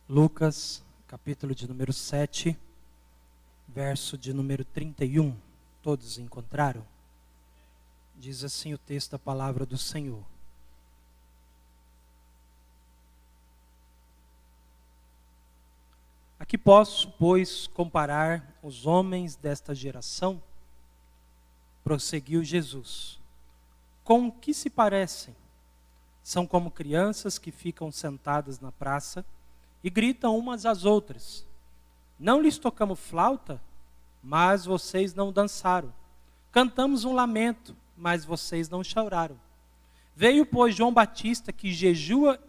Lucas, capítulo de número 7, verso de número 31. Todos encontraram? Diz assim o texto da palavra do Senhor. A que posso, pois, comparar os homens desta geração? Prosseguiu Jesus. Com que se parecem? São como crianças que ficam sentadas na praça e gritam umas às outras. Não lhes tocamos flauta, mas vocês não dançaram. Cantamos um lamento, mas vocês não choraram. Veio, pois, João Batista, que jejua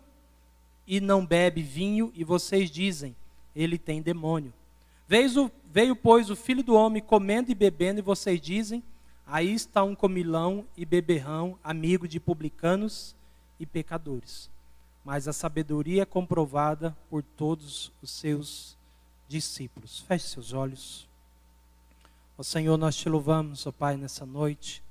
e não bebe vinho, e vocês dizem, ele tem demônio. Veio, pois, o Filho do Homem comendo e bebendo, e vocês dizem, aí está um comilão e beberrão, amigo de publicanos e pecadores. Mas a sabedoria é comprovada por todos os seus discípulos. Feche seus olhos. Ó Senhor, nós te louvamos, ó Pai, nessa noite,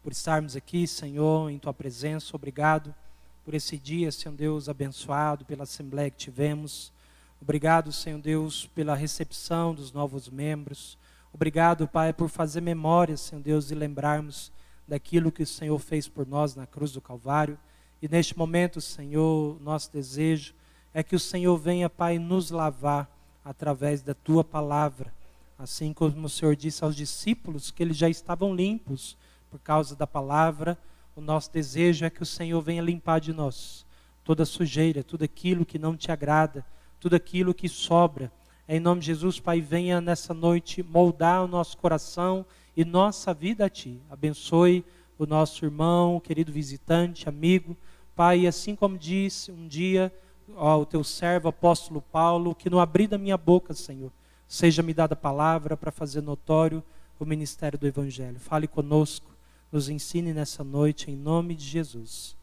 por estarmos aqui, Senhor, em Tua presença. Obrigado por esse dia, Senhor Deus, abençoado, pela assembleia que tivemos. Obrigado, Senhor Deus, pela recepção dos novos membros. Obrigado, Pai, por fazer memória, Senhor Deus, e lembrarmos daquilo que o Senhor fez por nós na cruz do Calvário. E neste momento, Senhor, nosso desejo é que o Senhor venha, Pai, nos lavar através da Tua palavra. Assim como o Senhor disse aos discípulos que eles já estavam limpos por causa da palavra, o nosso desejo é que o Senhor venha limpar de nós toda sujeira, tudo aquilo que não Te agrada, tudo aquilo que sobra. Em nome de Jesus, Pai, venha nessa noite moldar o nosso coração e nossa vida a Ti. Abençoe o nosso irmão, querido visitante, amigo. Pai, assim como disse um dia o Teu servo, apóstolo Paulo, que no abrir da minha boca, Senhor, seja-me dada a palavra para fazer notório o ministério do Evangelho. Fale conosco, nos ensine nessa noite, em nome de Jesus.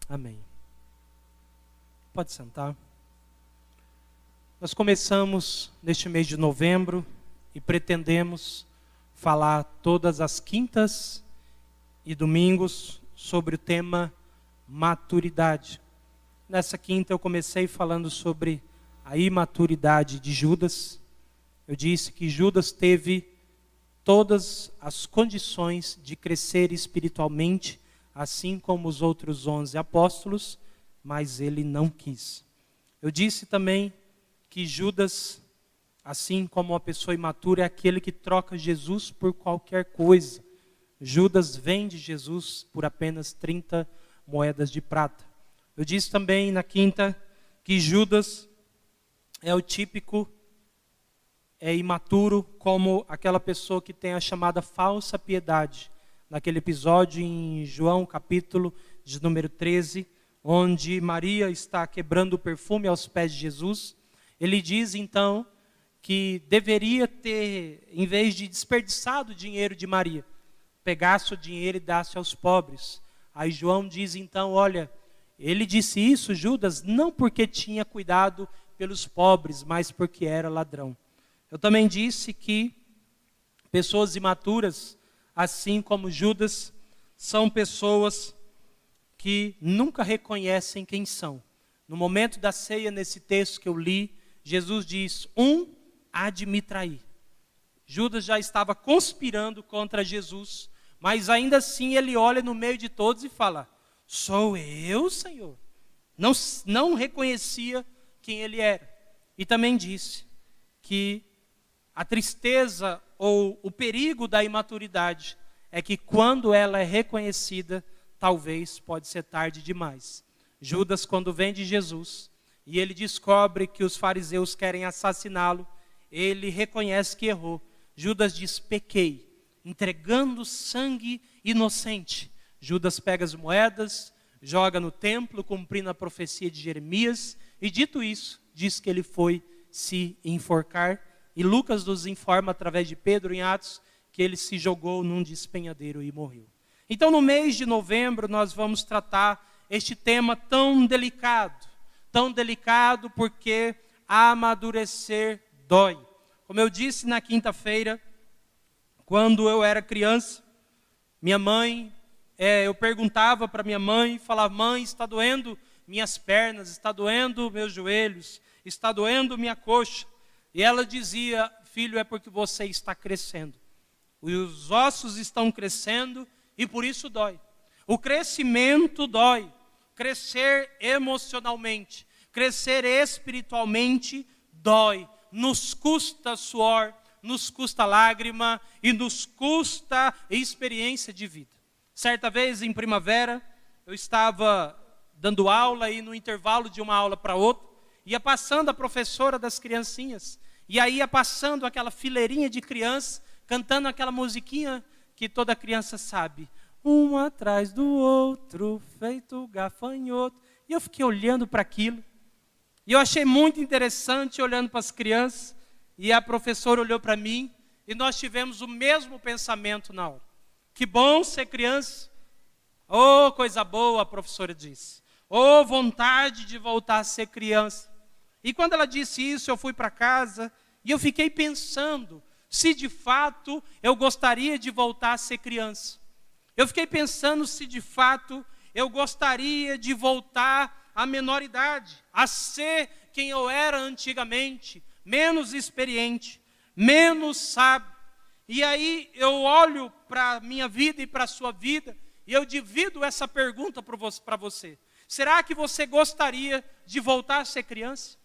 Amém. Pode sentar. Nós começamos neste mês de novembro e pretendemos falar todas as quintas e domingos sobre o tema maturidade. Nessa quinta eu comecei falando sobre a imaturidade de Judas. Eu disse que Judas teve todas as condições de crescer espiritualmente, assim como os outros 11 apóstolos, mas ele não quis. Eu disse também que Judas, assim como uma pessoa imatura, é aquele que troca Jesus por qualquer coisa. Judas vende Jesus por apenas 30 moedas de prata. Eu disse também na quinta que Judas é o típico imaturo, como aquela pessoa que tem a chamada falsa piedade. Naquele episódio em João, capítulo de número 13, onde Maria está quebrando o perfume aos pés de Jesus, ele diz então que deveria ter, em vez de desperdiçado o dinheiro de Maria, pegasse o dinheiro e dasse aos pobres. Aí João diz então, olha, ele disse isso, Judas, não porque tinha cuidado pelos pobres, mas porque era ladrão. Eu também disse que pessoas imaturas, assim como Judas, são pessoas que nunca reconhecem quem são. No momento da ceia, nesse texto que eu li, Jesus diz, há de me trair. Judas já estava conspirando contra Jesus, mas ainda assim ele olha no meio de todos e fala, sou eu, Senhor? Não reconhecia quem ele era. E também disse que a tristeza ou o perigo da imaturidade é que quando ela é reconhecida, talvez pode ser tarde demais. Judas, quando vem de Jesus e ele descobre que os fariseus querem assassiná-lo, ele reconhece que errou. Judas diz, pequei, entregando sangue inocente. Judas pega as moedas, joga no templo, cumprindo a profecia de Jeremias, e dito isso, diz que ele foi se enforcar. E Lucas nos informa, através de Pedro, em Atos, que ele se jogou num despenhadeiro e morreu. Então, no mês de novembro, nós vamos tratar este tema tão delicado porque amadurecer dói. Como eu disse na quinta-feira, quando eu era criança, minha mãe, eu perguntava para minha mãe, falava, mãe, está doendo minhas pernas, está doendo meus joelhos, está doendo minha coxa. E ela dizia: filho, é porque você está crescendo. Os ossos estão crescendo e por isso dói. O crescimento dói. Crescer emocionalmente, crescer espiritualmente dói. Nos custa suor, nos custa lágrima e nos custa experiência de vida. Certa vez, em primavera, eu estava dando aula e no intervalo de uma aula para outra, ia passando a professora das criancinhas, e aí ia passando aquela fileirinha de crianças, cantando aquela musiquinha que toda criança sabe. Um atrás do outro, feito gafanhoto. E eu fiquei olhando para aquilo, e eu achei muito interessante, olhando para as crianças, e a professora olhou para mim, e nós tivemos o mesmo pensamento na aula. Que bom ser criança. Oh, coisa boa, a professora disse. Oh, vontade de voltar a ser criança. E quando ela disse isso, eu fui para casa e eu fiquei pensando se de fato eu gostaria de voltar a ser criança. Eu fiquei pensando se de fato eu gostaria de voltar à menor idade, a ser quem eu era antigamente, menos experiente, menos sábio. E aí eu olho para a minha vida e para a sua vida, e eu divido essa pergunta para você. Será que você gostaria de voltar a ser criança?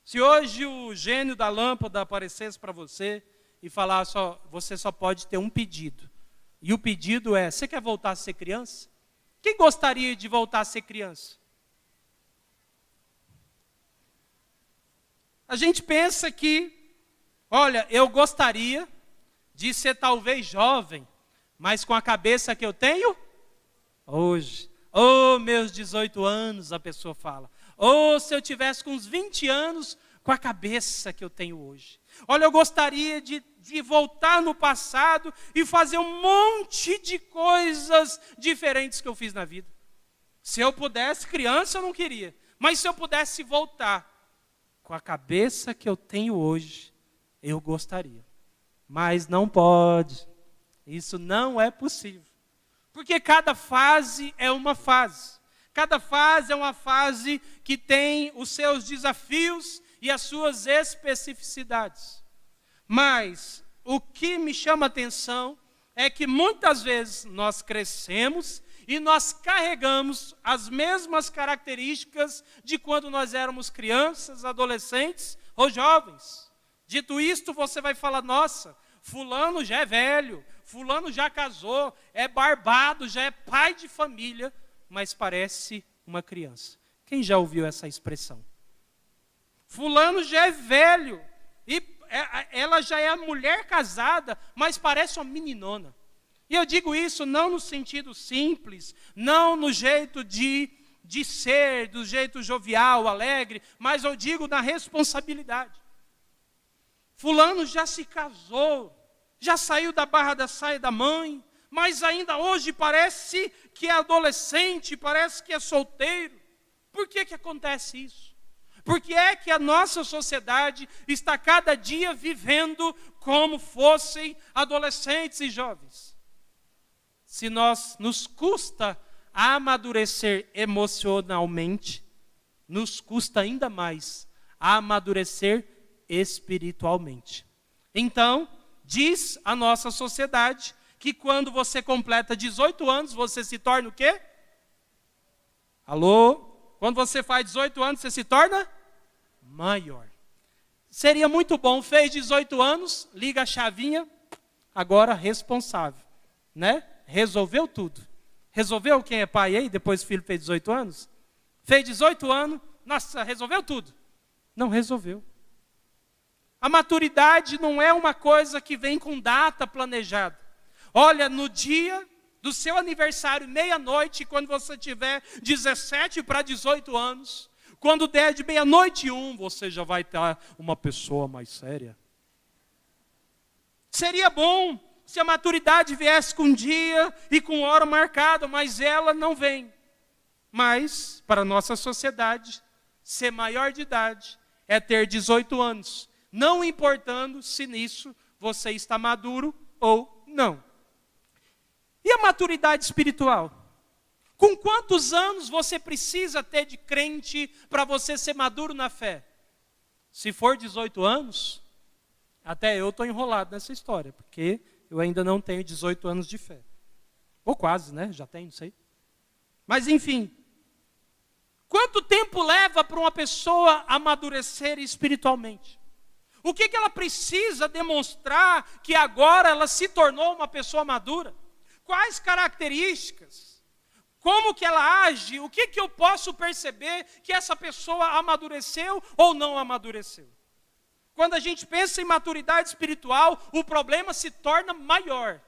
Se hoje o gênio da lâmpada aparecesse para você e falar você só pode ter um pedido. E o pedido é: você quer voltar a ser criança? Quem gostaria de voltar a ser criança? A gente pensa que, olha, eu gostaria de ser talvez jovem, mas com a cabeça que eu tenho hoje. Oh, meus 18 anos, a pessoa fala. Oh, se eu tivesse com uns 20 anos, com a cabeça que eu tenho hoje. Olha, eu gostaria de voltar no passado e fazer um monte de coisas diferentes que eu fiz na vida. Se eu pudesse, criança eu não queria, mas se eu pudesse voltar com a cabeça que eu tenho hoje, eu gostaria. Mas não pode. Isso não é possível. Porque cada fase é uma fase. Cada fase é uma fase que tem os seus desafios e as suas especificidades. Mas o que me chama a atenção é que muitas vezes nós crescemos e nós carregamos as mesmas características de quando nós éramos crianças, adolescentes ou jovens. Dito isto, você vai falar: nossa, fulano já é velho, fulano já casou, é barbado, já é pai de família, mas parece uma criança. Quem já ouviu essa expressão? Fulano já é velho, e ela já é mulher casada, mas parece uma meninona. E eu digo isso não no sentido simples, não no jeito de ser, do jeito jovial, alegre, mas eu digo na responsabilidade. Fulano já se casou, já saiu da barra da saia da mãe, mas ainda hoje parece que é adolescente, parece que é solteiro. Por que acontece isso? Porque é que a nossa sociedade está cada dia vivendo como fossem adolescentes e jovens. Se nos custa amadurecer emocionalmente, nos custa ainda mais amadurecer espiritualmente. Então, diz a nossa sociedade que quando você completa 18 anos, você se torna o quê? Alô? Quando você faz 18 anos, você se torna maior. Seria muito bom, fez 18 anos, liga a chavinha, agora responsável, né? Resolveu tudo. Resolveu quem é pai aí, depois o filho fez 18 anos? Fez 18 anos, nossa, resolveu tudo. Não resolveu. A maturidade não é uma coisa que vem com data planejada. Olha, no dia do seu aniversário, meia-noite, quando você tiver 17 para 18 anos, quando der de meia-noite e 1, você já vai estar uma pessoa mais séria. Seria bom se a maturidade viesse com dia e com hora marcada, mas ela não vem. Mas, para a nossa sociedade, ser maior de idade é ter 18 anos, não importando se nisso você está maduro ou não. E a maturidade espiritual? Com quantos anos você precisa ter de crente para você ser maduro na fé? Se for 18 anos, até eu estou enrolado nessa história, porque eu ainda não tenho 18 anos de fé. Ou quase, né? Já tenho, não sei. Mas enfim, quanto tempo leva para uma pessoa amadurecer espiritualmente? O que ela precisa demonstrar que agora ela se tornou uma pessoa madura? Quais características? Como que ela age? O que eu posso perceber que essa pessoa amadureceu ou não amadureceu? Quando a gente pensa em maturidade espiritual, o problema se torna maior.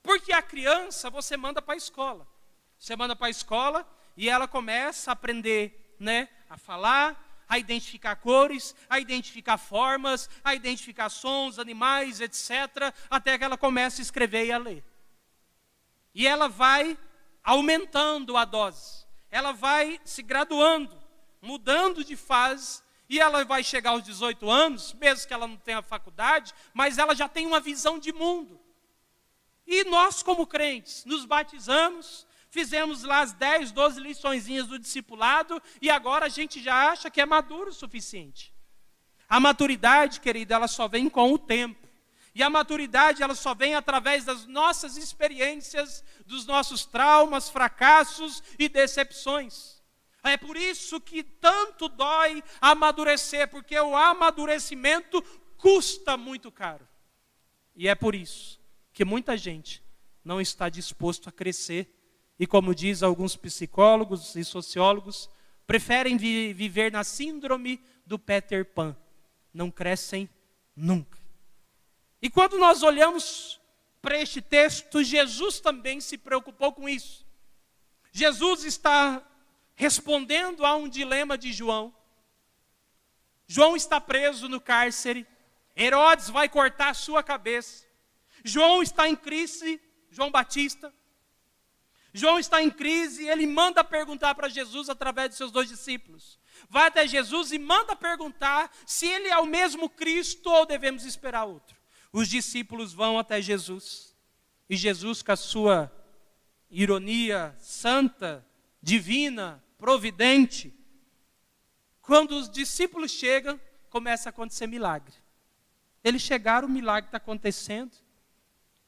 Porque a criança você manda para a escola. Você manda para a escola e ela começa a aprender, né, a falar, a identificar cores, a identificar formas, a identificar sons, animais, etc., até que ela começa a escrever e a ler. E ela vai aumentando a dose, ela vai se graduando, mudando de fase, e ela vai chegar aos 18 anos, mesmo que ela não tenha faculdade, mas ela já tem uma visão de mundo. E nós, como crentes, nos batizamos, fizemos lá as 10, 12 liçõezinhas do discipulado, e agora a gente já acha que é maduro o suficiente. A maturidade, querida, ela só vem com o tempo. E a maturidade, ela só vem através das nossas experiências, dos nossos traumas, fracassos e decepções. É por isso que tanto dói amadurecer, porque o amadurecimento custa muito caro. E é por isso que muita gente não está disposto a crescer. E como diz alguns psicólogos e sociólogos, preferem viver na síndrome do Peter Pan. Não crescem nunca. E quando nós olhamos para este texto, Jesus também se preocupou com isso. Jesus está respondendo a um dilema de João. João está preso no cárcere. Herodes vai cortar a sua cabeça. João está em crise, João Batista. João está em crise e ele manda perguntar para Jesus através de seus 2 discípulos. Vai até Jesus e manda perguntar se ele é o mesmo Cristo ou devemos esperar outro. Os discípulos vão até Jesus. E Jesus, com a sua ironia santa, divina, providente, quando os discípulos chegam, começa a acontecer milagre. Eles chegaram, o milagre está acontecendo.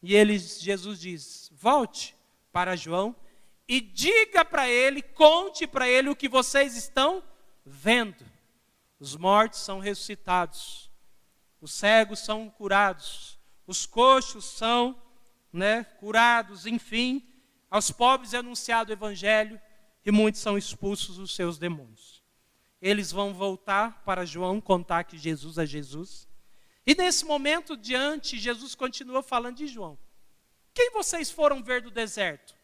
E Jesus diz, volte para João e diga para ele, conte para ele o que vocês estão vendo. Os mortos são ressuscitados, os cegos são curados, os coxos são, curados, enfim, aos pobres é anunciado o evangelho e muitos são expulsos dos seus demônios. Eles vão voltar para João contar que Jesus é Jesus. E nesse momento diante, Jesus continua falando de João. Quem vocês foram ver do deserto?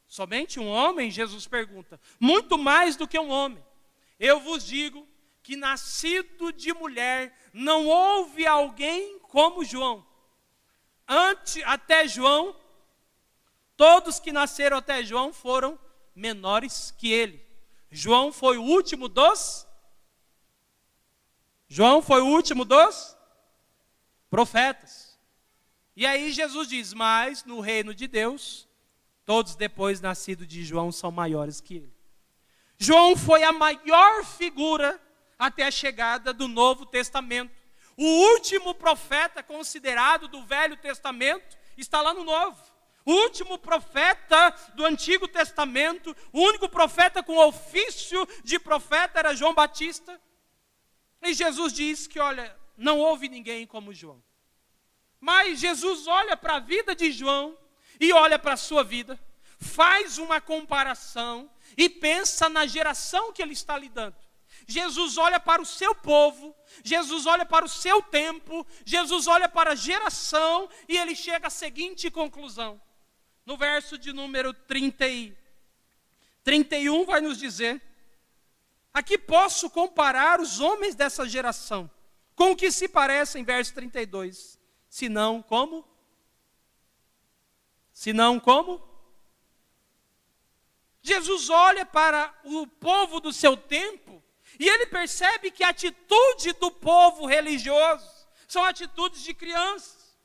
Somente um homem? Jesus pergunta. Muito mais do que um homem. Eu vos digo que nascido de mulher não houve alguém como João. Até João, todos que nasceram até João foram menores que ele. João foi o último dos profetas. E aí Jesus diz, mas no reino de Deus, todos depois nascidos de João são maiores que ele. João foi a maior figura até a chegada do Novo Testamento. O último profeta considerado do Velho Testamento está lá no Novo. O último profeta do Antigo Testamento, o único profeta com ofício de profeta era João Batista. E Jesus diz que, olha, não houve ninguém como João. Mas Jesus olha para a vida de João e olha para a sua vida, faz uma comparação e pensa na geração que ele está lidando. Jesus olha para o seu povo, Jesus olha para o seu tempo, Jesus olha para a geração e ele chega à seguinte conclusão. No verso de número 31 vai nos dizer, aqui posso comparar os homens dessa geração com o que se parecem, verso 32, senão como? Senão como? Jesus olha para o povo do seu tempo e ele percebe que a atitude do povo religioso são atitudes de crianças.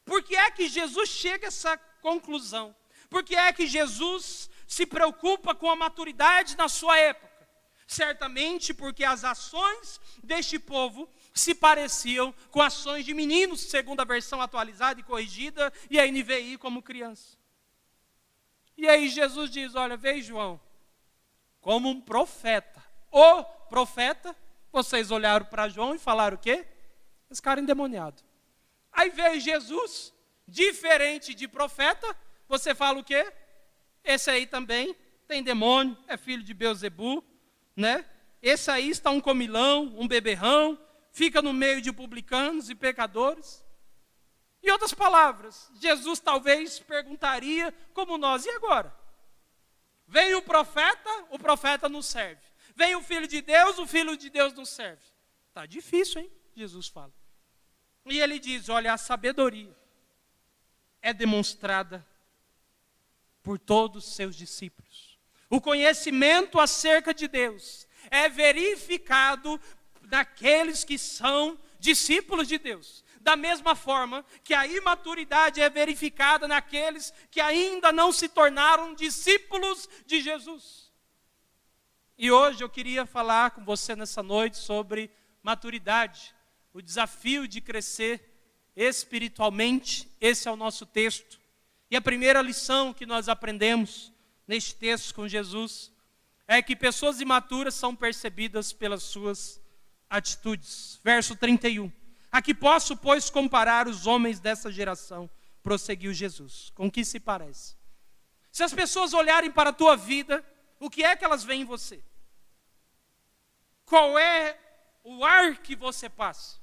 Por que é que Jesus chega a essa conclusão? Por que é que Jesus se preocupa com a maturidade na sua época? Certamente porque as ações deste povo se pareciam com ações de meninos, segundo a versão atualizada e corrigida, e a NVI como criança. E aí Jesus diz, olha, veja João, como um profeta, o profeta, vocês olharam para João e falaram o quê? Esse cara é endemoniado. Aí veio Jesus, diferente de profeta, você fala o quê? Esse aí também tem demônio, é filho de Beelzebu, né? Esse aí está um comilão, um beberrão, fica no meio de publicanos e pecadores. Em outras palavras, Jesus talvez perguntaria como nós, e agora? Vem o profeta não serve. Vem o filho de Deus não serve. Está difícil, hein? Jesus fala. E ele diz, olha, a sabedoria é demonstrada por todos os seus discípulos. O conhecimento acerca de Deus é verificado naqueles que são discípulos de Deus. Da mesma forma que a imaturidade é verificada naqueles que ainda não se tornaram discípulos de Jesus. E hoje eu queria falar com você nessa noite sobre maturidade, o desafio de crescer espiritualmente. Esse é o nosso texto. E a primeira lição que nós aprendemos neste texto com Jesus é que pessoas imaturas são percebidas pelas suas atitudes. Verso 31. A que posso, pois, comparar os homens dessa geração? Prosseguiu Jesus. Com que se parece? Se as pessoas olharem para a tua vida, o que é que elas veem em você? Qual é o ar que você passa?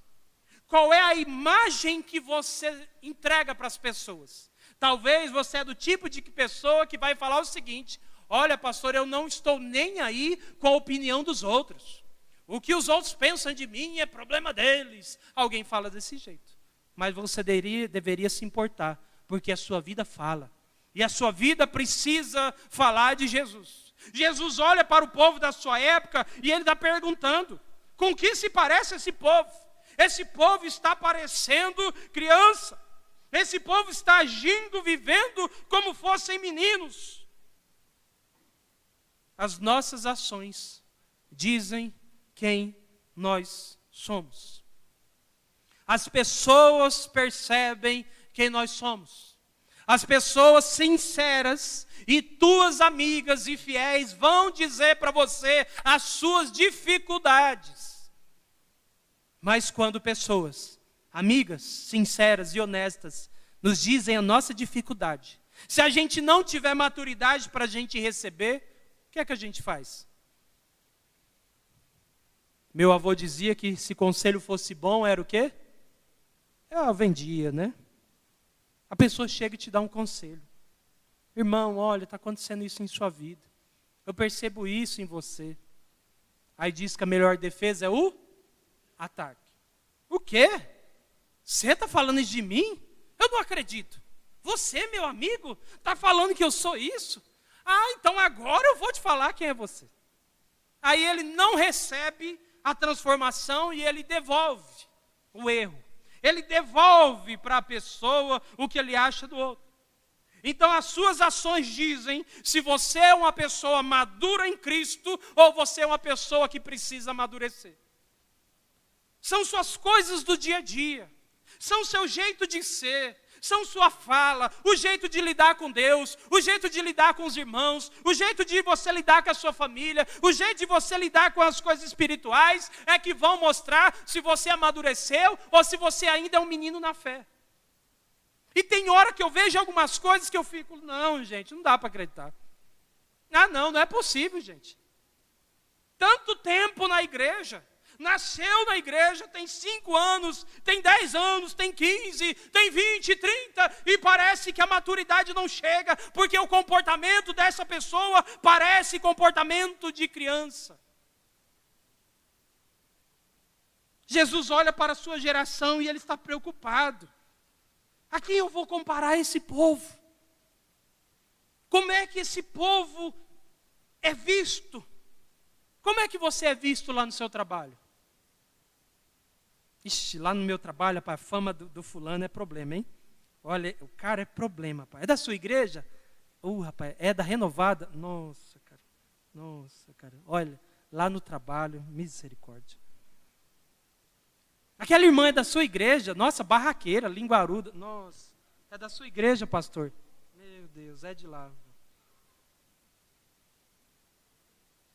Qual é a imagem que você entrega para as pessoas? Talvez você é do tipo de pessoa que vai falar o seguinte, olha pastor, eu não estou nem aí com a opinião dos outros. O que os outros pensam de mim é problema deles. Alguém fala desse jeito. Mas você deveria se importar, porque a sua vida fala. E a sua vida precisa falar de Jesus. Jesus olha para o povo da sua época e ele está perguntando, com que se parece esse povo? Esse povo está parecendo criança. Esse povo está agindo, vivendo como fossem meninos. As nossas ações dizem quem nós somos. As pessoas percebem quem nós somos. As pessoas sinceras e tuas amigas e fiéis vão dizer para você as suas dificuldades. Mas quando pessoas amigas, sinceras e honestas, nos dizem a nossa dificuldade, se a gente não tiver maturidade para a gente receber, o que é que a gente faz? Meu avô dizia que se conselho fosse bom, era o quê? Eu vendia, né? A pessoa chega e te dá um conselho. Irmão, olha, está acontecendo isso em sua vida. Eu percebo isso em você. Aí diz que a melhor defesa é o ataque. O quê? Você está falando isso de mim? Eu não acredito. Você, meu amigo, está falando que eu sou isso? Ah, então agora eu vou te falar quem é você. Aí ele não recebe a transformação e ele devolve o erro. Ele devolve para a pessoa o que ele acha do outro. Então as suas ações dizem se você é uma pessoa madura em Cristo ou você é uma pessoa que precisa amadurecer. São suas coisas do dia a dia. São seu jeito de ser, são sua fala, o jeito de lidar com Deus, o jeito de lidar com os irmãos, o jeito de você lidar com a sua família, o jeito de você lidar com as coisas espirituais, é que vão mostrar se você amadureceu ou se você ainda é um menino na fé. E tem hora que eu vejo algumas coisas que eu fico, não gente, não dá para acreditar. Ah não é possível gente. Tanto tempo na igreja. Nasceu na igreja, tem 5 anos, tem 10 anos, tem 15, tem 20, 30, e parece que a maturidade não chega, porque o comportamento dessa pessoa parece comportamento de criança. Jesus olha para a sua geração e ele está preocupado. A quem eu vou comparar esse povo? Como é que esse povo é visto? Como é que você é visto lá no seu trabalho? Ixi, lá no meu trabalho, a fama do fulano é problema, hein? Olha, o cara é problema, pai. É da sua igreja? Rapaz, é da Renovada? Nossa, cara. Olha, lá no trabalho, misericórdia. Aquela irmã é da sua igreja? Nossa, barraqueira, linguaruda. Nossa, é da sua igreja, pastor? Meu Deus, é de lá.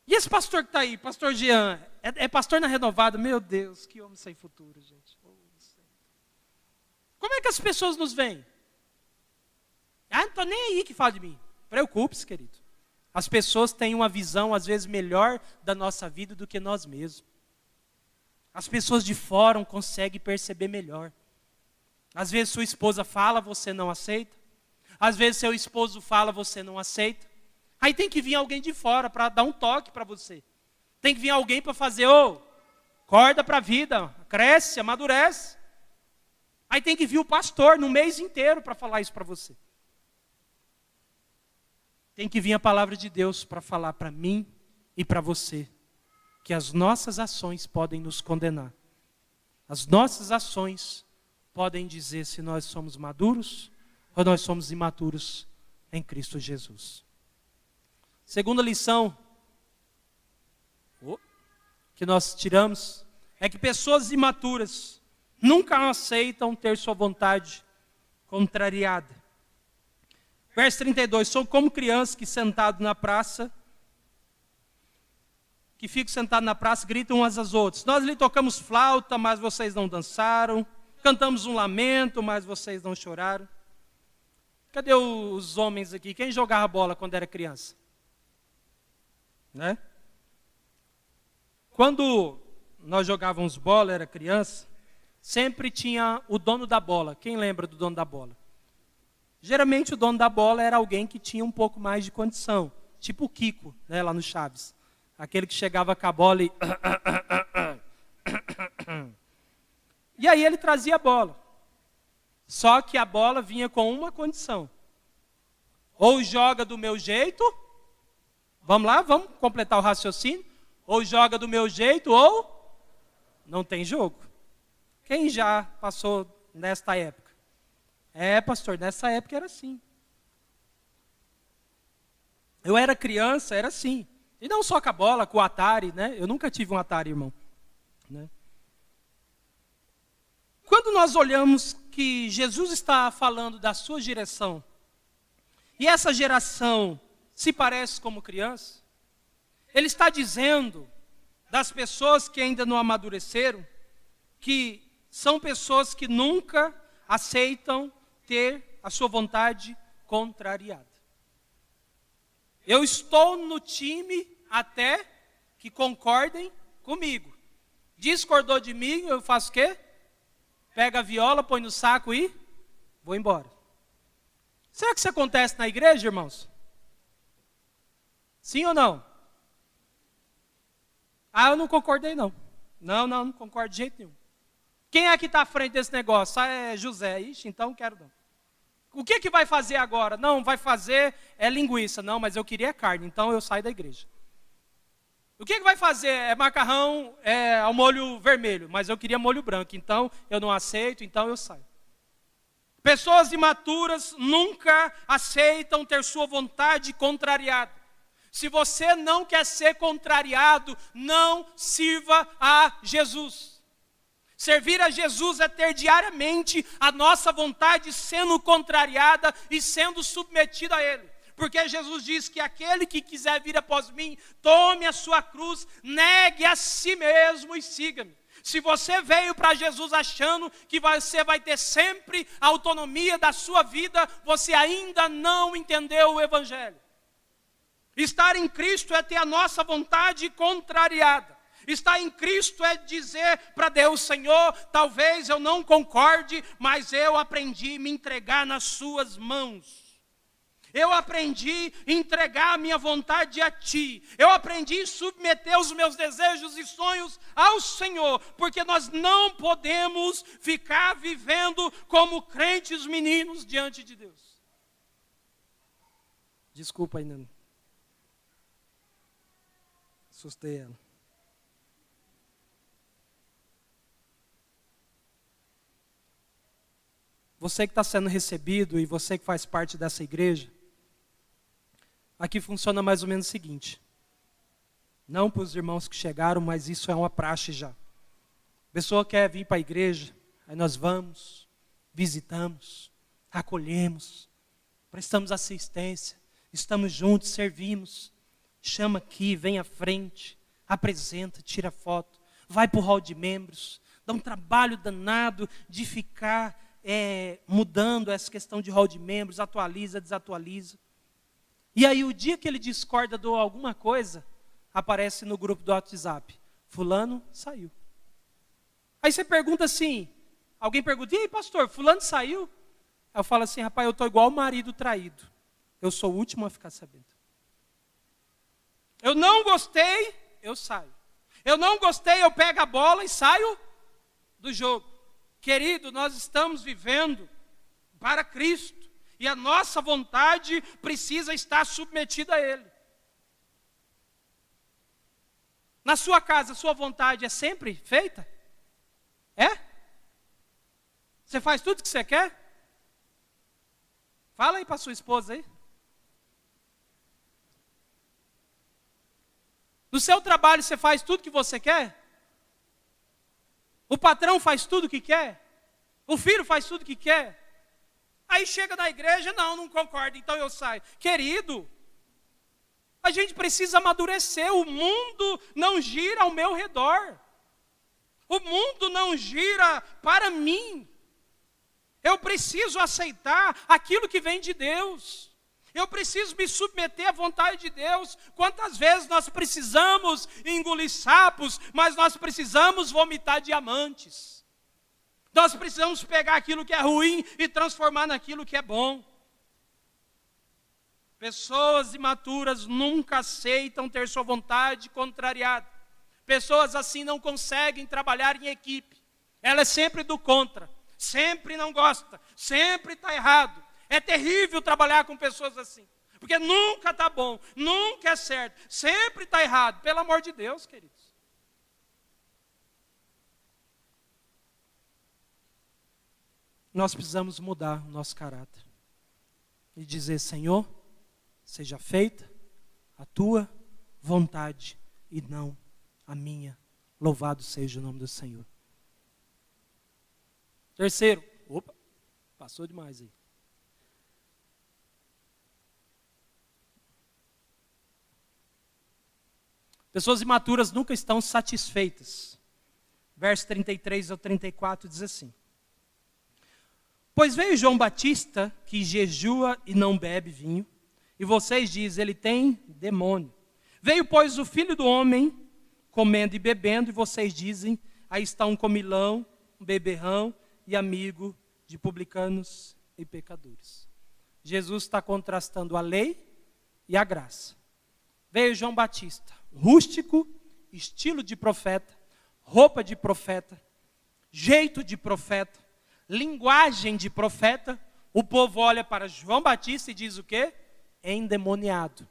E esse pastor que está aí, pastor Jean, é pastor na Renovada? Meu Deus, que homem sem futuro, gente. Como é que as pessoas nos veem? Não estou nem aí que fala de mim. Preocupe-se, querido. As pessoas têm uma visão, às vezes, melhor da nossa vida do que nós mesmos. As pessoas de fora conseguem perceber melhor. Às vezes sua esposa fala, você não aceita. Às vezes seu esposo fala, você não aceita. Aí tem que vir alguém de fora para dar um toque para você. Tem que vir alguém para fazer, acorda para a vida, cresce, amadurece. Aí tem que vir o pastor no mês inteiro para falar isso para você. Tem que vir a palavra de Deus para falar para mim e para você que as nossas ações podem nos condenar. As nossas ações podem dizer se nós somos maduros ou nós somos imaturos em Cristo Jesus. Segunda lição que nós tiramos é que pessoas imaturas nunca aceitam ter sua vontade contrariada. Verso 32, são como crianças que ficam sentados na praça, gritam umas às outras. Nós lhe tocamos flauta, mas vocês não dançaram. Cantamos um lamento, mas vocês não choraram. Cadê os homens aqui? Quem jogava bola quando era criança? Né? Quando nós jogávamos bola, era criança, sempre tinha o dono da bola. Quem lembra do dono da bola? Geralmente o dono da bola era alguém que tinha um pouco mais de condição. Tipo o Kiko, né, lá no Chaves. Aquele que chegava com a bola e... E aí ele trazia a bola. Só que a bola vinha com uma condição. Ou joga do meu jeito... Vamos lá, vamos completar o raciocínio. Ou joga do meu jeito, ou não tem jogo. Quem já passou nesta época? Pastor, nessa época era assim. Eu era criança, era assim. E não só com a bola, com o Atari, né? Eu nunca tive um Atari, irmão. Né? Quando nós olhamos que Jesus está falando da sua geração, e essa geração se parece como criança, ele está dizendo das pessoas que ainda não amadureceram, que são pessoas que nunca aceitam ter a sua vontade contrariada. Eu estou no time até que concordem comigo. Discordou de mim, eu faço o quê? Pega a viola, põe no saco e vou embora. Será que isso acontece na igreja, irmãos? Sim ou não? Eu não concordei não. Não concordo de jeito nenhum. Quem é que está à frente desse negócio? É José. Ixi, então não quero não. O que vai fazer agora? Não, vai fazer linguiça. Não, mas eu queria carne, então eu saio da igreja. O que vai fazer? É macarrão ao molho vermelho, mas eu queria molho branco, então eu não aceito, então eu saio. Pessoas imaturas nunca aceitam ter sua vontade contrariada. Se você não quer ser contrariado, não sirva a Jesus. Servir a Jesus é ter diariamente a nossa vontade sendo contrariada e sendo submetida a Ele. Porque Jesus diz que aquele que quiser vir após mim, tome a sua cruz, negue a si mesmo e siga-me. Se você veio para Jesus achando que você vai ter sempre a autonomia da sua vida, você ainda não entendeu o Evangelho. Estar em Cristo é ter a nossa vontade contrariada. Estar em Cristo é dizer para Deus, Senhor, talvez eu não concorde, mas eu aprendi a me entregar nas suas mãos. Eu aprendi a entregar a minha vontade a Ti. Eu aprendi a submeter os meus desejos e sonhos ao Senhor. Porque nós não podemos ficar vivendo como crentes meninos diante de Deus. Desculpa ainda. Assustei ela. Você que está sendo recebido e você que faz parte dessa igreja, Aqui funciona mais ou menos o seguinte. Não para os irmãos que chegaram, mas isso é uma praxe já. A pessoa quer vir para a igreja, aí nós vamos, visitamos, acolhemos, prestamos assistência, estamos juntos, servimos. Chama aqui, vem à frente, apresenta, tira foto, vai para o hall de membros. Dá um trabalho danado de ficar mudando essa questão de hall de membros, atualiza, desatualiza. E aí o dia que ele discorda de alguma coisa, aparece no grupo do WhatsApp, fulano saiu. Aí você pergunta assim, alguém pergunta, e aí pastor, fulano saiu? Aí eu falo assim, rapaz, eu estou igual o marido traído. Eu sou o último a ficar sabendo. Eu não gostei, eu saio. Eu não gostei, eu pego a bola e saio do jogo. Querido, nós estamos vivendo para Cristo. E a nossa vontade precisa estar submetida a Ele. Na sua casa, a sua vontade é sempre feita? É? Você faz tudo que você quer? Fala aí para sua esposa aí. No seu trabalho você faz tudo que você quer? O patrão faz tudo o que quer? O filho faz tudo o que quer? Aí chega na igreja, não concordo, então eu saio. Querido, a gente precisa amadurecer, o mundo não gira ao meu redor. O mundo não gira para mim. Eu preciso aceitar aquilo que vem de Deus. Eu preciso me submeter à vontade de Deus. Quantas vezes nós precisamos engolir sapos, mas nós precisamos vomitar diamantes. Nós precisamos pegar aquilo que é ruim e transformar naquilo que é bom. Pessoas imaturas nunca aceitam ter sua vontade contrariada. Pessoas assim não conseguem trabalhar em equipe. Ela é sempre do contra, sempre não gosta, sempre está errado. É terrível trabalhar com pessoas assim, porque nunca está bom, nunca é certo, sempre está errado. Pelo amor de Deus, queridos. Nós precisamos mudar o nosso caráter e dizer, Senhor, seja feita a tua vontade e não a minha. Louvado seja o nome do Senhor. Terceiro, passou demais aí. Pessoas imaturas nunca estão satisfeitas. Verso 33 ao 34 diz assim. Pois veio João Batista, que jejua e não bebe vinho, e vocês dizem, ele tem demônio. Veio, pois, o Filho do Homem, comendo e bebendo, e vocês dizem, aí está um comilão, um beberrão e amigo de publicanos e pecadores. Jesus está contrastando a lei e a graça. Veio João Batista, rústico, estilo de profeta, roupa de profeta, jeito de profeta, linguagem de profeta. O povo olha para João Batista e diz o quê? Endemoniado.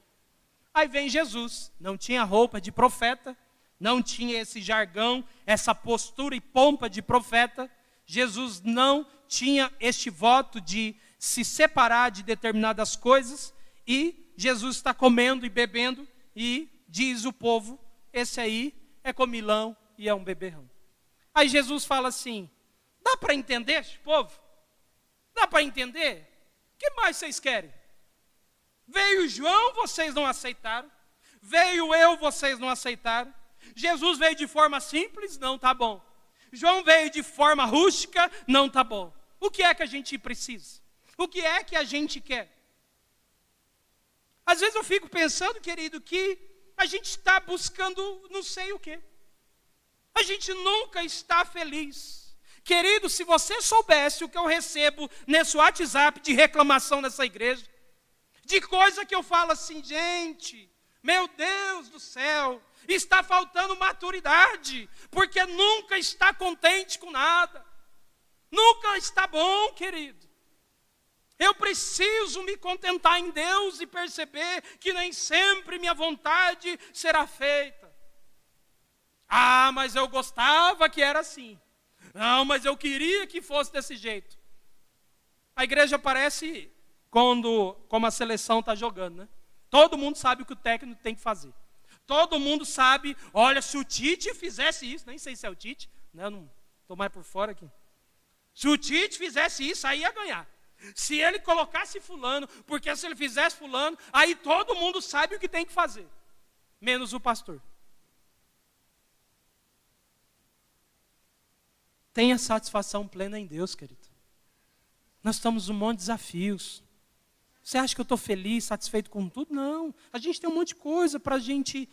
Aí vem Jesus, não tinha roupa de profeta, não tinha esse jargão, essa postura e pompa de profeta. Jesus não tinha este voto de se separar de determinadas coisas, e Jesus está comendo e bebendo, e diz o povo, esse aí é comilão e é um beberrão. Aí Jesus fala assim, dá para entender esse povo? Dá para entender? O que mais vocês querem? Veio João, vocês não aceitaram. Veio eu, vocês não aceitaram. Jesus veio de forma simples, não tá bom. João veio de forma rústica, não tá bom. O que é que a gente precisa? O que é que a gente quer? Às vezes eu fico pensando, querido, que a gente está buscando não sei o quê. A gente nunca está feliz. Querido, se você soubesse o que eu recebo nesse WhatsApp de reclamação nessa igreja, de coisa que eu falo assim, gente, meu Deus do céu, está faltando maturidade, porque nunca está contente com nada. Nunca está bom, querido. Eu preciso me contentar em Deus e perceber que nem sempre minha vontade será feita. Ah, mas eu gostava que era assim. Não, mas eu queria que fosse desse jeito. A igreja parece como a seleção está jogando, né? Todo mundo sabe o que o técnico tem que fazer. Todo mundo sabe, olha, se o Tite fizesse isso, nem sei se é o Tite, né, eu não estou mais por fora aqui. Se o Tite fizesse isso, aí ia ganhar. Se ele colocasse fulano, porque se ele fizesse fulano, aí todo mundo sabe o que tem que fazer, menos o pastor. Tenha satisfação plena em Deus, querido. Nós estamos num monte de desafios. Você acha que eu estou feliz, satisfeito com tudo? Não. A gente tem um monte de coisa para a gente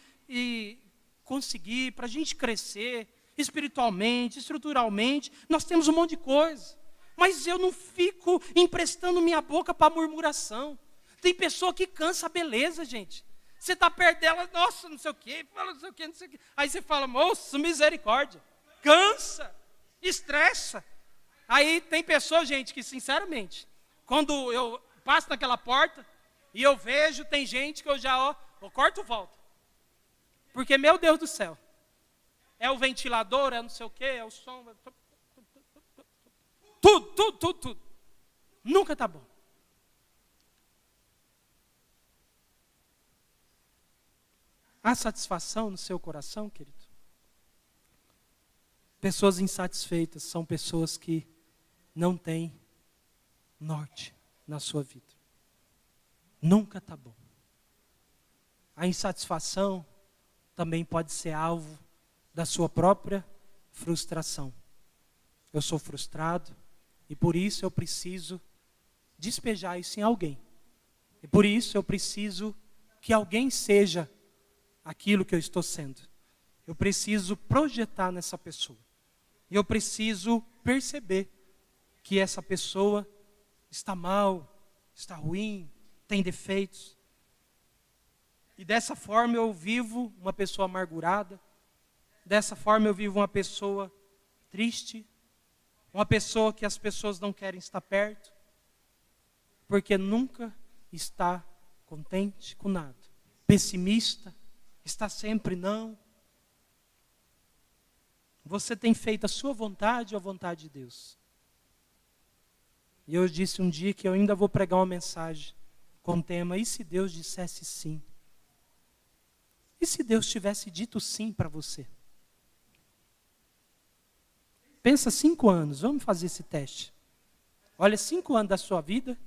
conseguir, para a gente crescer espiritualmente, estruturalmente. Nós temos um monte de coisa. Mas eu não fico emprestando minha boca para murmuração. Tem pessoa que cansa a beleza, gente. Você está perto dela, nossa, não sei o quê, fala não sei o quê, não sei o quê. Aí você fala, moço, misericórdia. Cansa, estressa. Aí tem pessoa, gente, que sinceramente, quando eu passo naquela porta e eu vejo, tem gente que eu já, eu corto e volto. Porque, meu Deus do céu, é o ventilador, é não sei o quê, é o som, tudo. Nunca está bom. Há satisfação no seu coração, querido? Pessoas insatisfeitas são pessoas que não têm norte na sua vida. Nunca está bom. A insatisfação também pode ser alvo da sua própria frustração. Eu sou frustrado e por isso eu preciso despejar isso em alguém. E por isso eu preciso que alguém seja aquilo que eu estou sendo. Eu preciso projetar nessa pessoa. E eu preciso perceber que essa pessoa está mal, está ruim, tem defeitos. E dessa forma eu vivo uma pessoa amargurada. Dessa forma eu vivo uma pessoa triste. Uma pessoa que as pessoas não querem estar perto. Porque nunca está contente com nada. Pessimista, está sempre não. Você tem feito a sua vontade ou a vontade de Deus? E eu disse um dia que eu ainda vou pregar uma mensagem com o tema, e se Deus dissesse sim? E se Deus tivesse dito sim para você? Pensa 5 anos, vamos fazer esse teste. Olha 5 anos da sua vida,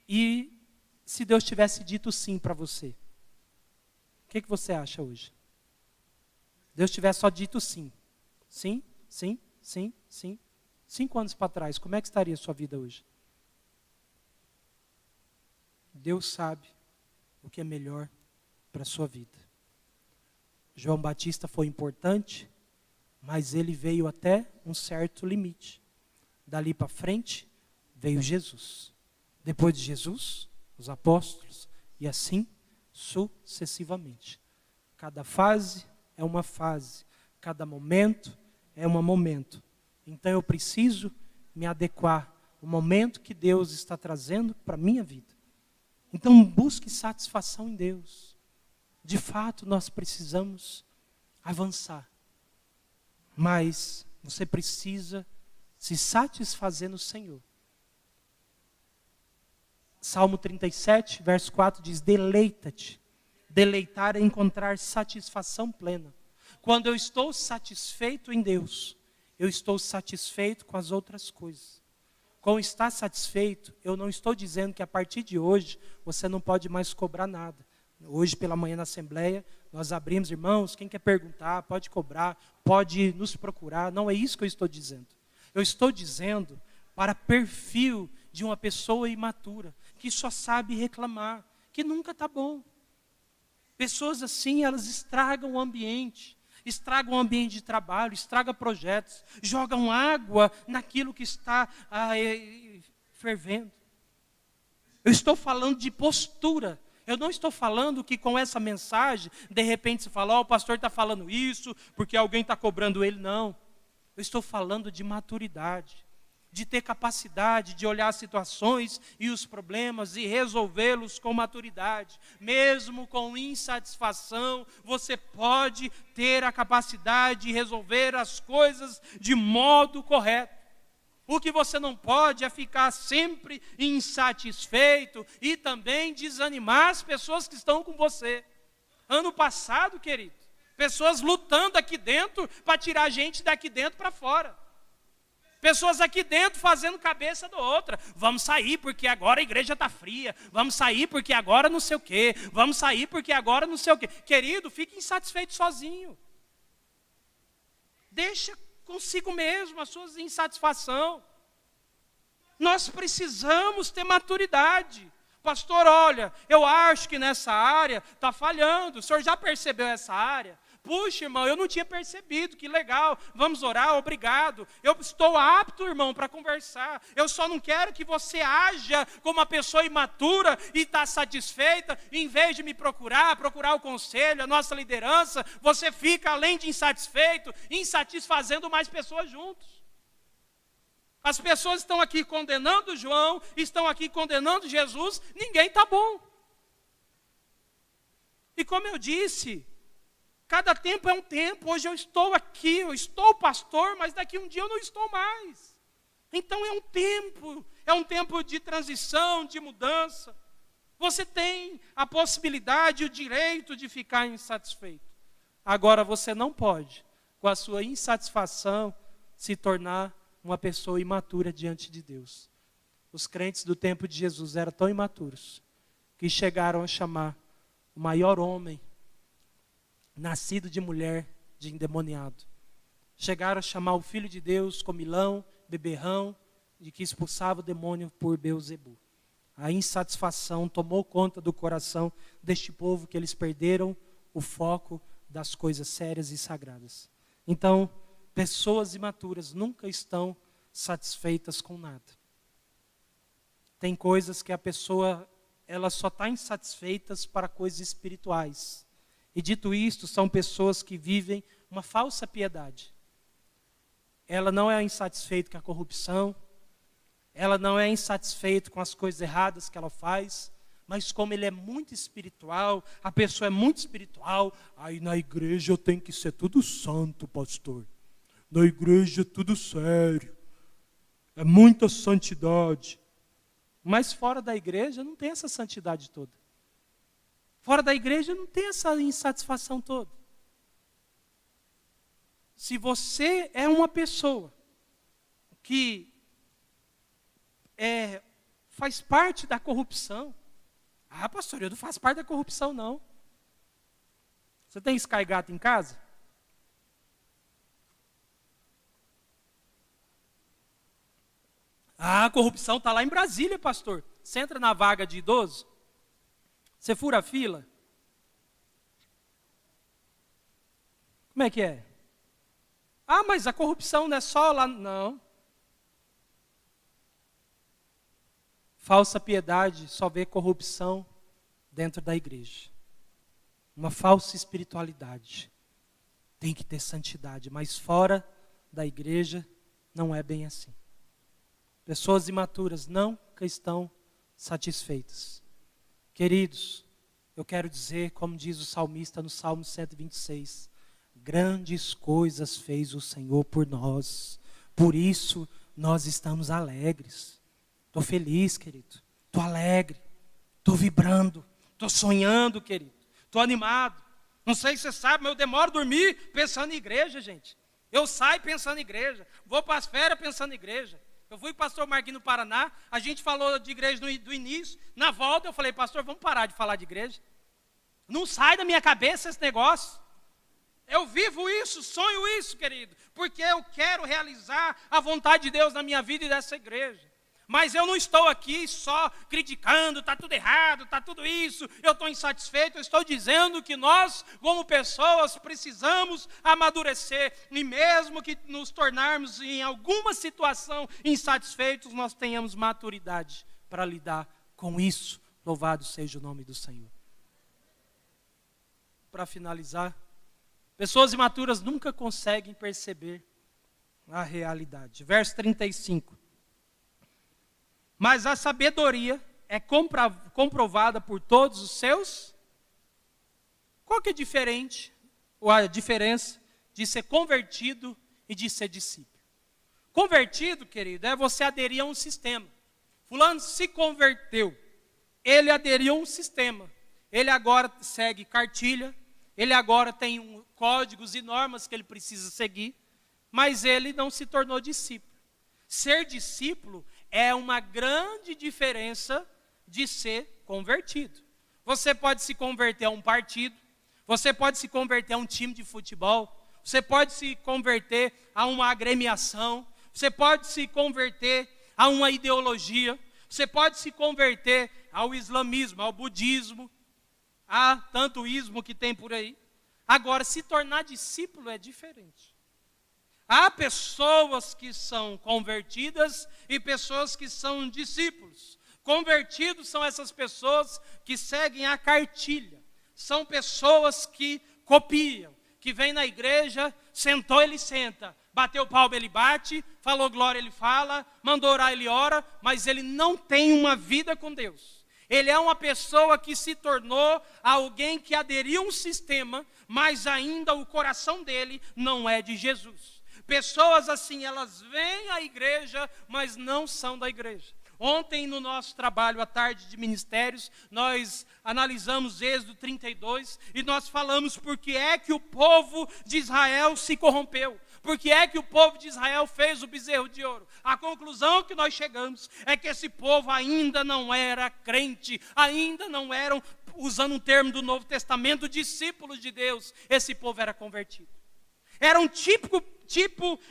e se Deus tivesse dito sim para você? O que você acha hoje? Deus tivesse só dito sim. Sim, sim, sim, sim. 5 anos para trás, como é que estaria a sua vida hoje? Deus sabe o que é melhor para a sua vida. João Batista foi importante, mas ele veio até um certo limite. Dali para frente, veio Jesus. Depois de Jesus, os apóstolos, e assim sucessivamente. Cada fase é uma fase, cada momento é um momento. Então eu preciso me adequar ao momento que Deus está trazendo para a minha vida. Então busque satisfação em Deus. De fato nós precisamos avançar. Mas você precisa se satisfazer no Senhor. Salmo 37, verso 4 diz, deleita-te. Deleitar é encontrar satisfação plena. Quando eu estou satisfeito em Deus, eu estou satisfeito com as outras coisas. Com estar satisfeito, eu não estou dizendo que a partir de hoje, você não pode mais cobrar nada. Hoje pela manhã na Assembleia, nós abrimos, irmãos, quem quer perguntar, pode cobrar, pode nos procurar. Não é isso que eu estou dizendo. Eu estou dizendo para perfil de uma pessoa imatura, que só sabe reclamar, que nunca está bom. Pessoas assim, elas estragam o ambiente de trabalho, estragam projetos, jogam água naquilo que está fervendo. Eu estou falando de postura. Eu não estou falando que com essa mensagem, de repente você fala, o pastor está falando isso, porque alguém está cobrando ele. Não. Eu estou falando de maturidade, de ter capacidade de olhar as situações e os problemas e resolvê-los com maturidade. Mesmo com insatisfação, você pode ter a capacidade de resolver as coisas de modo correto. O que você não pode é ficar sempre insatisfeito e também desanimar as pessoas que estão com você. Ano passado, querido, pessoas lutando aqui dentro para tirar a gente daqui dentro para fora. Pessoas aqui dentro fazendo cabeça da outra. Vamos sair porque agora a igreja está fria. Vamos sair porque agora não sei o quê. Vamos sair porque agora não sei o quê. Querido, fique insatisfeito sozinho. Deixa consigo mesmo a sua insatisfação. Nós precisamos ter maturidade. Pastor, olha, eu acho que nessa área está falhando. O senhor já percebeu essa área? Puxa, irmão, eu não tinha percebido, que legal, vamos orar, obrigado. Eu estou apto, irmão, para conversar. Eu só não quero que você haja como uma pessoa imatura e está satisfeita. Em vez de me procurar o conselho, a nossa liderança, você fica, além de insatisfeito, insatisfazendo mais pessoas juntos. As pessoas estão aqui condenando João, estão aqui condenando Jesus, ninguém está bom. E como eu disse, cada tempo é um tempo. Hoje eu estou aqui, eu estou pastor, mas daqui um dia eu não estou mais. Então é um tempo de transição, de mudança. Você tem a possibilidade, o direito de ficar insatisfeito. Agora você não pode, com a sua insatisfação, se tornar uma pessoa imatura diante de Deus. Os crentes do tempo de Jesus eram tão imaturos que chegaram a chamar o maior homem nascido de mulher, de endemoniado. Chegaram a chamar o Filho de Deus comilão, beberrão, de que expulsava o demônio por Beelzebu. A insatisfação tomou conta do coração deste povo, que eles perderam o foco das coisas sérias e sagradas. Então, pessoas imaturas nunca estão satisfeitas com nada. Tem coisas que a pessoa, ela só está insatisfeita para coisas espirituais. E dito isto, são pessoas que vivem uma falsa piedade. Ela não é insatisfeita com a corrupção, ela não é insatisfeita com as coisas erradas que ela faz, mas como ele é muito espiritual, a pessoa é muito espiritual, aí na igreja eu tenho que ser tudo santo, pastor. Na igreja é tudo sério, é muita santidade. Mas fora da igreja não tem essa santidade toda. Fora da igreja não tem essa insatisfação toda. Se você é uma pessoa que faz parte da corrupção, pastor, eu não faço parte da corrupção não. Você tem Sky Gato em casa? A corrupção está lá em Brasília, pastor. Você entra na vaga de idoso, você fura a fila. Como é que é? Mas a corrupção não é só lá. Não. Falsa piedade só vê corrupção dentro da igreja. Uma falsa espiritualidade. Tem que ter santidade, mas fora da igreja não é bem assim. Pessoas imaturas nunca estão satisfeitas. Queridos, eu quero dizer, como diz o salmista no Salmo 126, grandes coisas fez o Senhor por nós, por isso nós estamos alegres. Estou feliz, querido, estou alegre, estou vibrando, estou sonhando, querido, estou animado. Não sei se você sabe, mas eu demoro a dormir pensando em igreja, gente. Eu saio pensando em igreja, vou para as férias pensando em igreja. Eu fui com o pastor Marquinhos no Paraná, a gente falou de igreja do início, na volta eu falei, pastor, vamos parar de falar de igreja. Não sai da minha cabeça esse negócio. Eu vivo isso, sonho isso, querido, porque eu quero realizar a vontade de Deus na minha vida e dessa igreja. Mas eu não estou aqui só criticando, está tudo errado, está tudo isso, eu estou insatisfeito. Eu estou dizendo que nós, como pessoas, precisamos amadurecer. E mesmo que nos tornarmos em alguma situação insatisfeitos, nós tenhamos maturidade para lidar com isso. Louvado seja o nome do Senhor. Para finalizar, pessoas imaturas nunca conseguem perceber a realidade. Verso 35. Mas a sabedoria é comprovada por todos os seus. Qual que é diferente, ou a diferença de ser convertido e de ser discípulo? Convertido, querido, é você aderir a um sistema. Fulano se converteu, ele aderiu a um sistema. Ele agora segue cartilha, ele agora tem códigos e normas que ele precisa seguir, mas ele não se tornou discípulo. Ser discípulo é uma grande diferença de ser convertido. Você pode se converter a um partido, você pode se converter a um time de futebol, você pode se converter a uma agremiação, você pode se converter a uma ideologia, você pode se converter ao islamismo, ao budismo, a tanto ismo que tem por aí. Agora, se tornar discípulo é diferente. Há pessoas que são convertidas e pessoas que são discípulos. Convertidos são essas pessoas que seguem a cartilha. São pessoas que copiam, que vêm na igreja, sentou, ele senta, bateu palma, ele bate, falou glória, ele fala, mandou orar, ele ora, mas ele não tem uma vida com Deus. Ele é uma pessoa que se tornou alguém que aderiu a um sistema, mas ainda o coração dele não é de Jesus. Pessoas assim, elas vêm à igreja, mas não são da igreja. Ontem, no nosso trabalho à tarde de ministérios, nós analisamos Êxodo 32 e nós falamos por que é que o povo de Israel se corrompeu. Por que é que o povo de Israel fez o bezerro de ouro? A conclusão que nós chegamos é que esse povo ainda não era crente, ainda não eram, usando um termo do Novo Testamento, discípulos de Deus. Esse povo era convertido. Era um tipo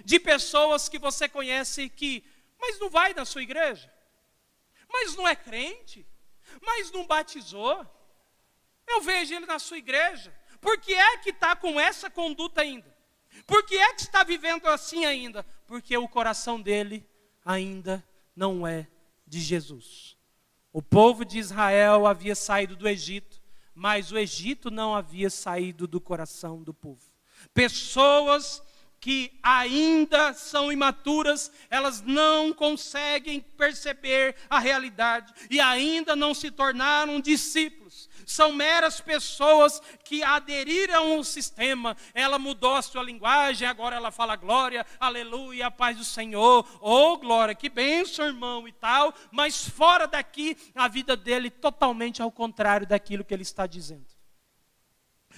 de pessoas que você conhece que, mas não vai na sua igreja, mas não é crente, mas não batizou. Eu vejo ele na sua igreja. Por que é que está com essa conduta ainda? Por que é que está vivendo assim ainda? Porque o coração dele ainda não é de Jesus. O povo de Israel havia saído do Egito, mas o Egito não havia saído do coração do povo. Pessoas que ainda são imaturas, elas não conseguem perceber a realidade e ainda não se tornaram discípulos. São meras pessoas que aderiram ao sistema. Ela mudou a sua linguagem, agora ela fala glória, aleluia, a paz do Senhor, oh glória, que bênção, irmão e tal, mas fora daqui a vida dele totalmente ao contrário daquilo que ele está dizendo.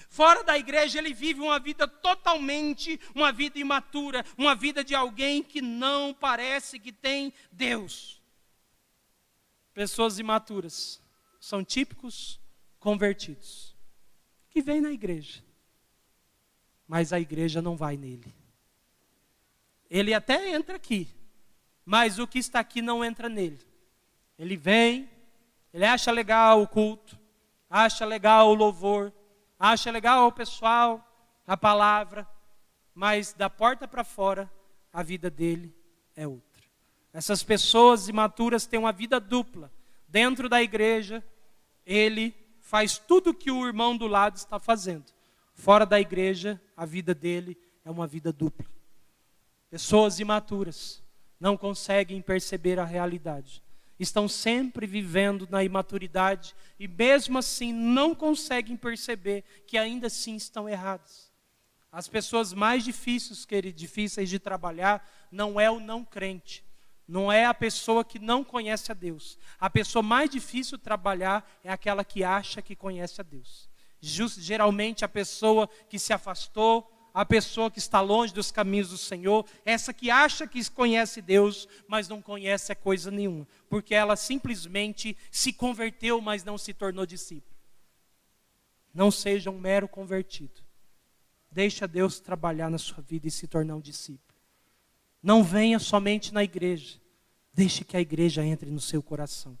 Fora da igreja ele vive uma vida totalmente, uma vida imatura, uma vida de alguém que não parece que tem Deus. Pessoas imaturas são típicos convertidos, que vêm na igreja, mas a igreja não vai nele. Ele até entra aqui, mas o que está aqui não entra nele. Ele vem, ele acha legal o culto, acha legal o louvor, acha legal o pessoal, a palavra, mas da porta para fora, a vida dele é outra. Essas pessoas imaturas têm uma vida dupla. Dentro da igreja, ele faz tudo o que o irmão do lado está fazendo. Fora da igreja, a vida dele é uma vida dupla. Pessoas imaturas não conseguem perceber a realidade. Estão sempre vivendo na imaturidade e mesmo assim não conseguem perceber que ainda assim estão erradas. As pessoas mais difíceis de trabalhar não é o não crente, não é a pessoa que não conhece a Deus. A pessoa mais difícil de trabalhar é aquela que acha que conhece a Deus. Geralmente a pessoa que se afastou, a pessoa que está longe dos caminhos do Senhor, essa que acha que conhece Deus, mas não conhece coisa nenhuma, porque ela simplesmente se converteu, mas não se tornou discípulo. Não seja um mero convertido. Deixa Deus trabalhar na sua vida e se tornar um discípulo. Não venha somente na igreja, deixe que a igreja entre no seu coração.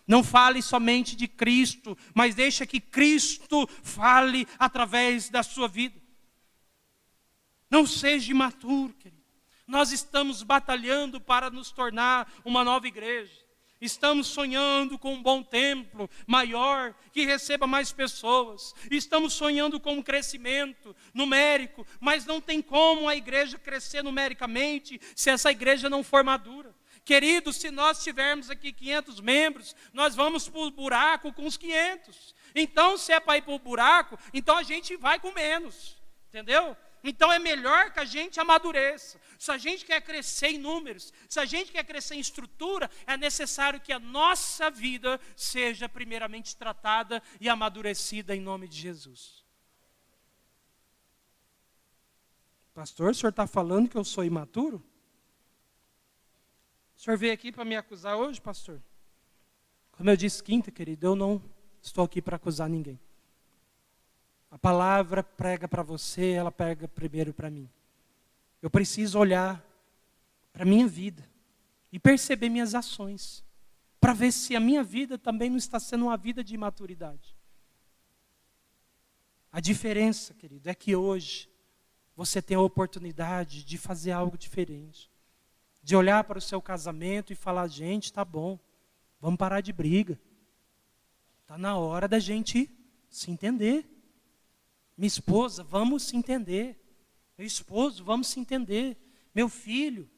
Não fale somente de Cristo, mas deixa que Cristo fale através da sua vida. Não seja imaturo, querido. Nós estamos batalhando para nos tornar uma nova igreja. Estamos sonhando com um bom templo maior, que receba mais pessoas. Estamos sonhando com um crescimento numérico, mas não tem como a igreja crescer numericamente se essa igreja não for madura. Querido, se nós tivermos aqui 500 membros, nós vamos para o buraco com os 500. Então, se é para ir para o buraco, então a gente vai com menos. Entendeu? Então é melhor que a gente amadureça. Se a gente quer crescer em números, se a gente quer crescer em estrutura, é necessário que a nossa vida seja primeiramente tratada e amadurecida em nome de Jesus. Pastor, o senhor está falando que eu sou imaturo? O senhor veio aqui para me acusar hoje, pastor? Como eu disse quinta, querido, eu não estou aqui para acusar ninguém. A palavra prega para você, ela prega primeiro para mim. Eu preciso olhar para a minha vida e perceber minhas ações, para ver se a minha vida também não está sendo uma vida de imaturidade. A diferença, querido, é que hoje você tem a oportunidade de fazer algo diferente. De olhar para o seu casamento e falar, gente, tá bom, vamos parar de briga. Está na hora da gente se entender. Minha esposa, vamos se entender. Meu esposo, vamos se entender. Meu filho,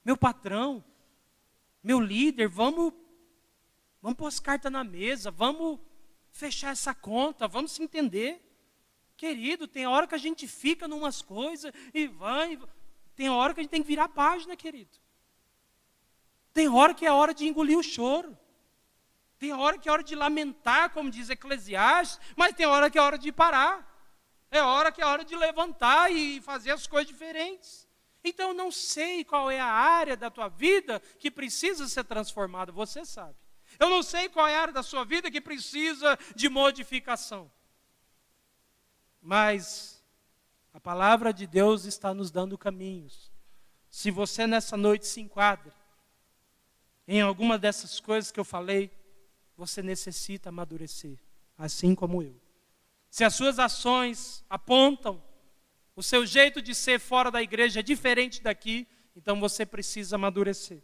meu patrão, meu líder, vamos pôr as cartas na mesa, vamos fechar essa conta, vamos se entender. Querido, tem hora que a gente fica numas coisas e vai. Tem hora que a gente tem que virar a página, querido. Tem hora que é hora de engolir o choro. Tem hora que é hora de lamentar, como diz Eclesiastes, mas tem hora que é hora de parar. É hora que é hora de levantar e fazer as coisas diferentes. Então eu não sei qual é a área da tua vida que precisa ser transformada, você sabe. Eu não sei qual é a área da sua vida que precisa de modificação. Mas a palavra de Deus está nos dando caminhos. Se você nessa noite se enquadra em alguma dessas coisas que eu falei, você necessita amadurecer, assim como eu. Se as suas ações apontam, o seu jeito de ser fora da igreja é diferente daqui, então você precisa amadurecer.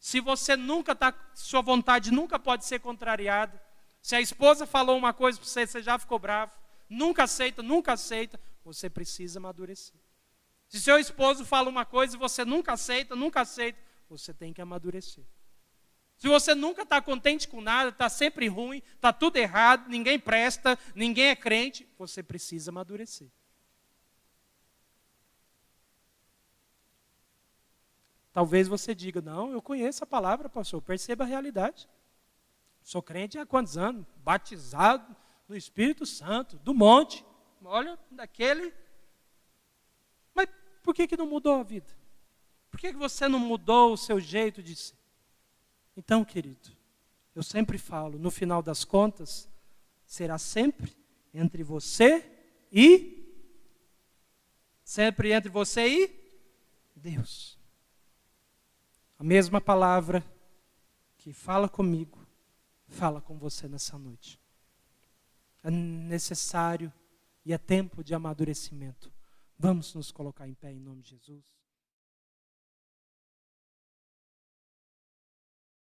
Se você nunca está, sua vontade nunca pode ser contrariada, se a esposa falou uma coisa para você, você já ficou bravo, nunca aceita, você precisa amadurecer. Se seu esposo fala uma coisa e você nunca aceita, você tem que amadurecer. Se você nunca está contente com nada, está sempre ruim, está tudo errado, ninguém presta, ninguém é crente, você precisa amadurecer. Talvez você diga, não, eu conheço a palavra, pastor, perceba a realidade. Sou crente há quantos anos? Batizado no Espírito Santo, do monte. Olha, daquele. Mas por que não mudou a vida? Por que você não mudou o seu jeito de ser? Então, querido, eu sempre falo, no final das contas, será sempre entre você e Deus. A mesma palavra que fala comigo, fala com você nessa noite. É necessário e é tempo de amadurecimento. Vamos nos colocar em pé em nome de Jesus.